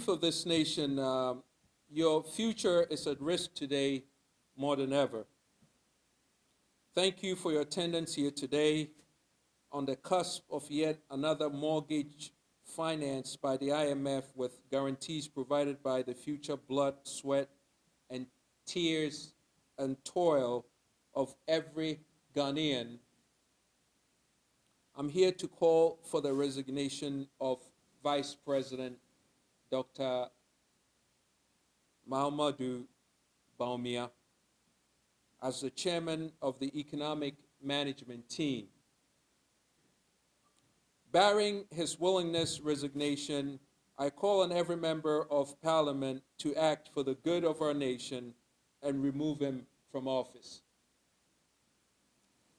For this nation, your future is at risk today more than ever. Thank you for your attendance here today on the cusp of yet another mortgage financed by the IMF with guarantees provided by the future blood, sweat, and tears and toil of every Ghanaian. I'm here to call for the resignation of Vice President Dr. Mahamudu Bawumia as the chairman of the economic management team. Barring his willingness resignation, I call on every member of parliament to act for the good of our nation and remove him from office.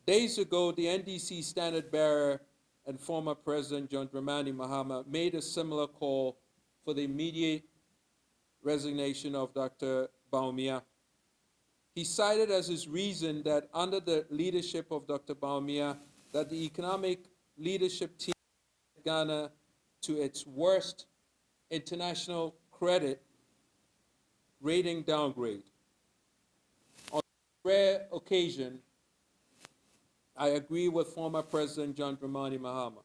Days ago, the NDC standard bearer and former President John Dramani Mahama made a similar call for the immediate resignation of Dr. Bawumia. He cited as his reason that under the leadership of Dr. Bawumia, that the economic leadership team led Ghana to its worst international credit rating downgrade. On a rare occasion, I agree with former President John Dramani Mahama.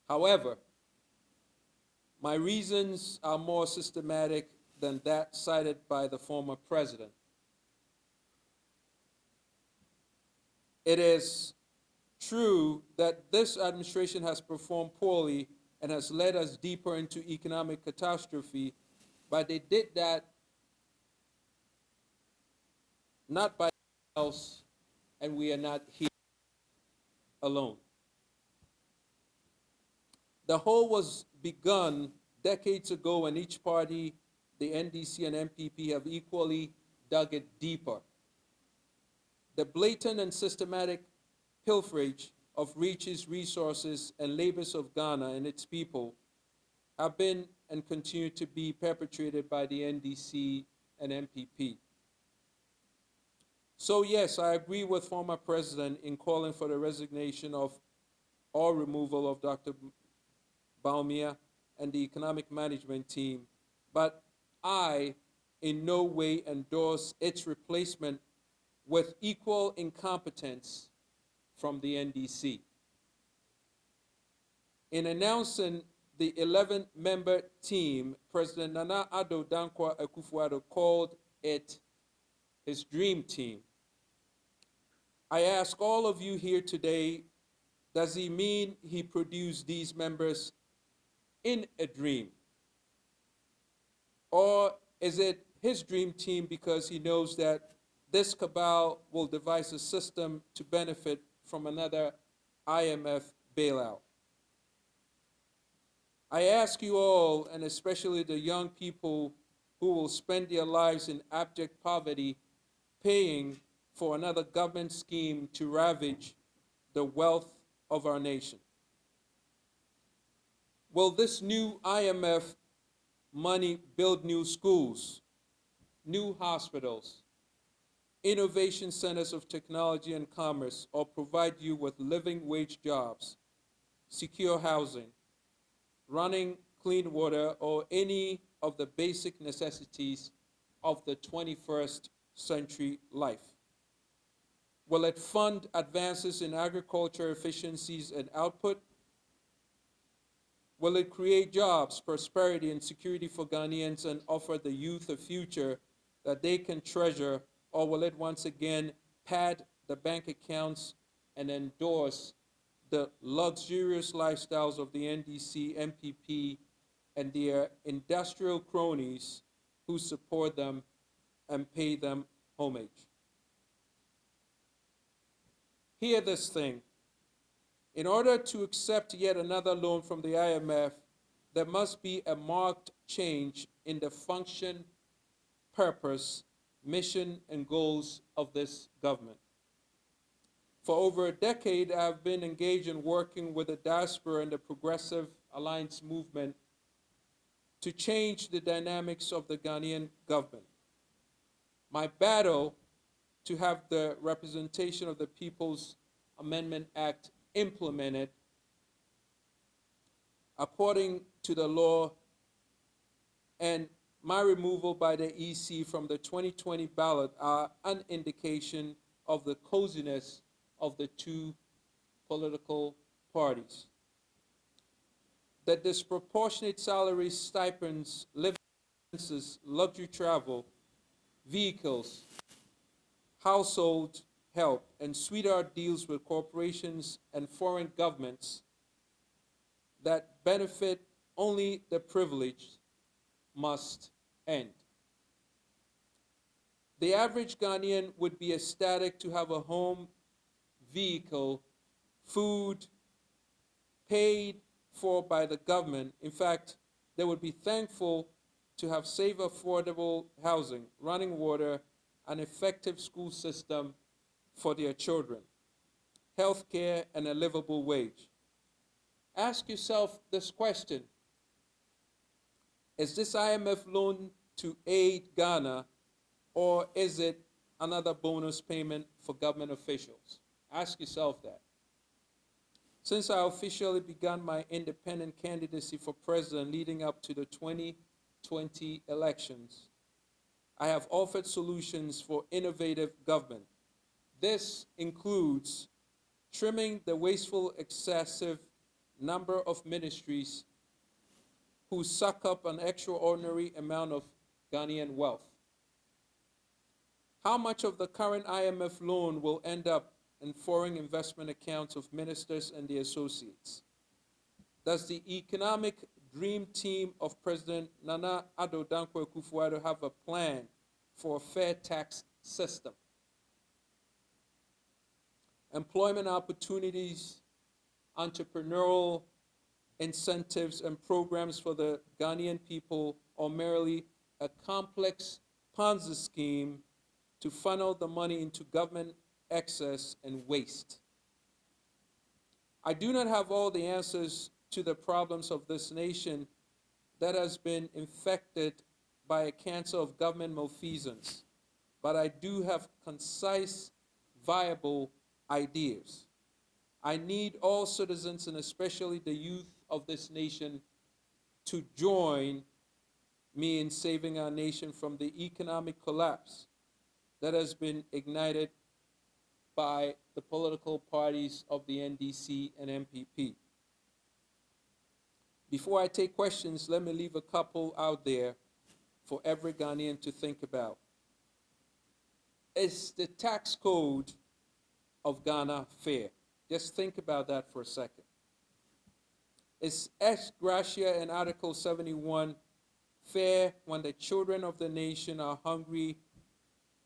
However, my reasons are more systematic than that cited by the former president. It is true that this administration has performed poorly and has led us deeper into economic catastrophe, but they did that not by themselves, and we are not here alone. The whole was begun decades ago, and each party, the NDC and MPP, have equally dug it deeper. The blatant and systematic pilferage of riches, resources, and labors of Ghana and its people have been and continue to be perpetrated by the NDC and MPP. So yes, I agree with former President in calling for the resignation of or removal of Dr. Bawumia and the economic management team, but I in no way endorse its replacement with equal incompetence from the NDC. In announcing the 11-member team, President Akufo-Addo called it his dream team. I ask all of you here today, does he mean he produced these members in a dream? Or is it his dream team because he knows that this cabal will devise a system to benefit from another IMF bailout? I ask you all, and especially the young people who will spend their lives in abject poverty, paying for another government scheme to ravage the wealth of our nation. Will this new IMF money build new schools, new hospitals, innovation centers of technology and commerce, or provide you with living wage jobs, secure housing, running clean water, or any of the basic necessities of the 21st century life? Will it fund advances in agriculture efficiencies and output? Will it create jobs, prosperity, and security for Ghanaians and offer the youth a future that they can treasure? Or will it once again pad the bank accounts and endorse the luxurious lifestyles of the NDC, MPP, and their industrial cronies who support them and pay them homage? Hear this thing. In order to accept yet another loan from the IMF, there must be a marked change in the function, purpose, mission, and goals of this government. For over a decade, I have been engaged in working with the diaspora and the Progressive Alliance movement to change the dynamics of the Ghanaian government. My battle to have the representation of the People's Amendment Act implemented according to the law and my removal by the EC from the 2020 ballot are an indication of the coziness of the two political parties. The disproportionate salaries, stipends, living expenses, luxury travel, vehicles, household help, and sweetheart deals with corporations and foreign governments that benefit only the privileged must end. The average Ghanaian would be ecstatic to have a home, vehicle, food paid for by the government. In fact, they would be thankful to have safe, affordable housing, running water, an effective school system for their children, health care, and a livable wage. Ask yourself this question: is this IMF loan to aid Ghana, or is it another bonus payment for government officials? Ask yourself that. Since I officially began my independent candidacy for president leading up to the 2020 elections, I have offered solutions for innovative government. This includes trimming the wasteful, excessive number of ministries who suck up an extraordinary amount of Ghanaian wealth. How much of the current IMF loan will end up in foreign investment accounts of ministers and their associates? Does the economic dream team of President Nana Addo Dankwa Akufo-Addo have a plan for a fair tax system? Employment opportunities, entrepreneurial incentives, and programs for the Ghanaian people, or merely a complex Ponzi scheme to funnel the money into government excess and waste? I do not have all the answers to the problems of this nation that has been infected by a cancer of government malfeasance, but I do have concise, viable ideas. I need all citizens, and especially the youth of this nation, to join me in saving our nation from the economic collapse that has been ignited by the political parties of the NDC and MPP. Before I take questions, let me leave a couple out there for every Ghanaian to think about. Is the tax code of Ghana fair? Just think about that for a second. Is ex gratia in Article 71 fair when the children of the nation are hungry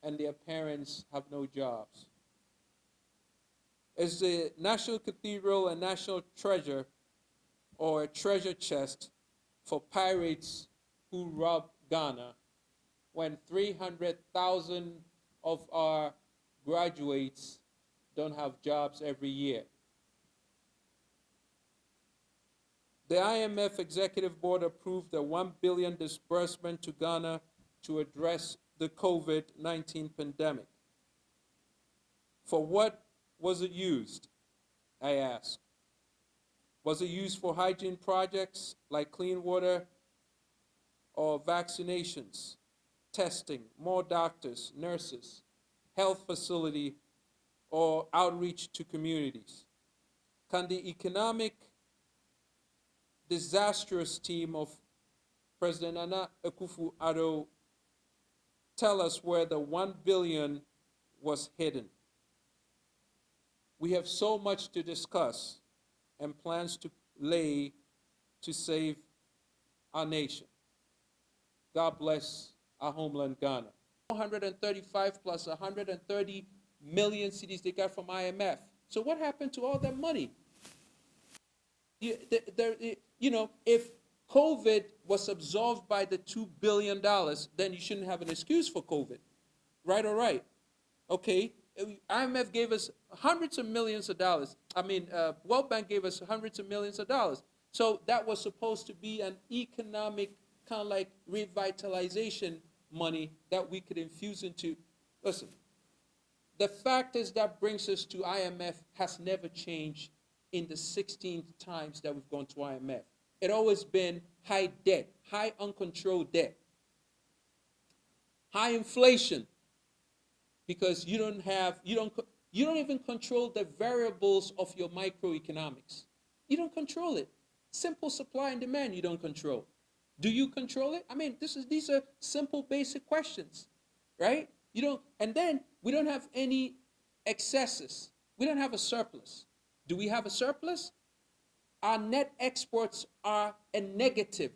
and their parents have no jobs? Is the National Cathedral a national treasure or a treasure chest for pirates who rob Ghana when 300,000 of our graduates don't have jobs every year? The IMF Executive Board approved a $1 billion disbursement to Ghana to address the COVID-19 pandemic. For what was it used, I ask? Was it used for hygiene projects like clean water or vaccinations, testing, more doctors, nurses, health facility, or outreach to communities? Can the economic disastrous team of President Nana Akufo-Addo tell us where the $1 billion was hidden? We have so much to discuss and plans to lay to save our nation. God bless our homeland, Ghana. 135 plus 130 million cedis they got from IMF. So what happened to all that money? If COVID was absolved by the $2 billion, then you shouldn't have an excuse for COVID. Right or right? Okay. IMF gave us hundreds of millions of dollars. World Bank gave us hundreds of millions of dollars. So that was supposed to be an economic kind of like revitalization money that we could infuse into. Listen, the fact is that brings us to IMF has never changed in the 16 times that we've gone to IMF. It always been high debt, high uncontrolled debt, high inflation, because you don't even control the variables of your microeconomics. You don't control it. Simple supply and demand you don't control. Do you control it? I mean, these are simple, basic questions, right? You don't, and then we don't have any excesses. We don't have a surplus. Do we have a surplus? Our net exports are a negative.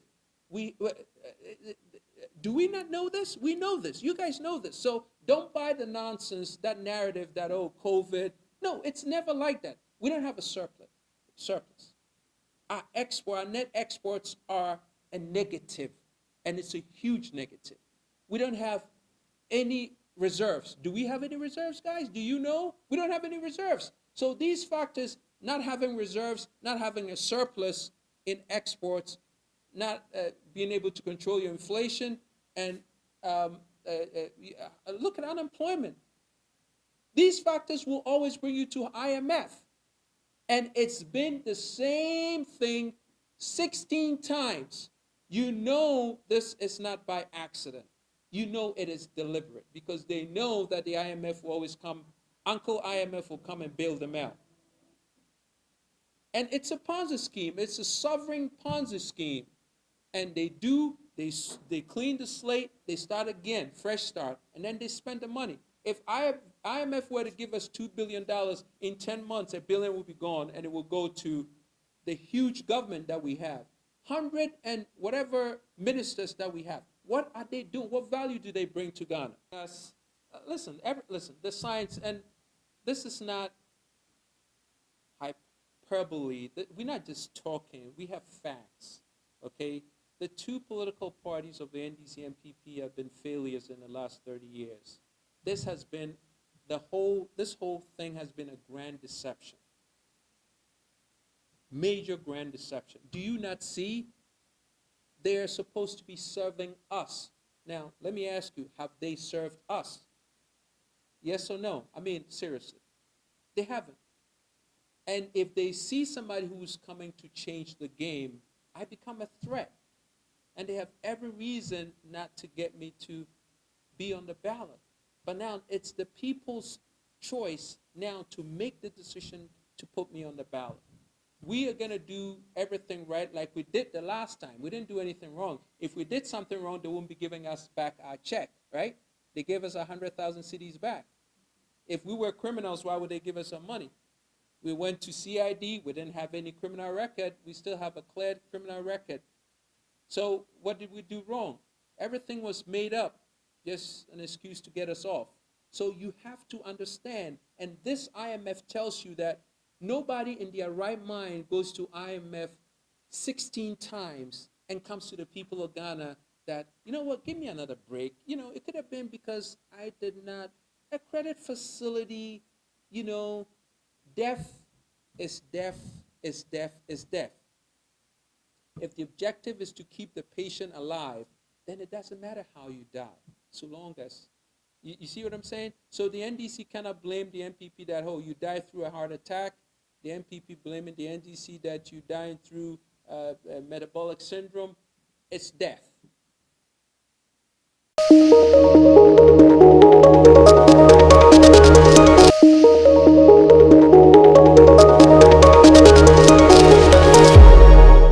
Do we not know this? We know this. You guys know this. So don't buy the nonsense, that narrative that, oh, COVID. No, it's never like that. We don't have a surplus. Our net exports are a negative, and it's a huge negative. We don't have any reserves. Do we have any reserves, guys? Do you know? We don't have any reserves. So these factors, not having reserves, not having a surplus in exports, not being able to control your inflation, and look at unemployment. These factors will always bring you to IMF. And it's been the same thing 16 times. You know this is not by accident. You know it is deliberate, because they know that the IMF will always come, Uncle IMF will come and bail them out. And it's a Ponzi scheme. It's a sovereign Ponzi scheme. And they clean the slate, they start again, fresh start, and then they spend the money. If IMF were to give us $2 billion, in 10 months, $1 billion will be gone, and it will go to the huge government that we have. 100 and whatever ministers that we have. What are they doing? What value do they bring to Ghana? Listen, the science, and this is not hyperbole. We're not just talking. We have facts, okay? The two political parties of the NDC and PP have been failures in the last 30 years. This whole thing has been a grand deception. Major grand deception. Do you not see? They are supposed to be serving us. Now, let me ask you, have they served us? Yes or no? I mean, seriously. They haven't. And if they see somebody who's coming to change the game, I become a threat. And they have every reason not to get me to be on the ballot. But now it's the people's choice now to make the decision to put me on the ballot. We are going to do everything right like we did the last time. We didn't do anything wrong. If we did something wrong, they wouldn't be giving us back our check, right? They gave us 100,000 cedis back. If we were criminals, why would they give us some money? We went to CID. We didn't have any criminal record. We still have a cleared criminal record. So what did we do wrong? Everything was made up, just an excuse to get us off. So you have to understand, and this IMF tells you that nobody in their right mind goes to IMF 16 times and comes to the people of Ghana that, you know what, give me another break. You know, it could have been because I did not, a credit facility, you know, deaf is deaf is deaf is deaf. If the objective is to keep the patient alive, then it doesn't matter how you die, so long as, you see what I'm saying? So the NDC cannot blame the NPP that, oh, you died through a heart attack. The NPP blaming the NDC that you died through metabolic syndrome. It's death.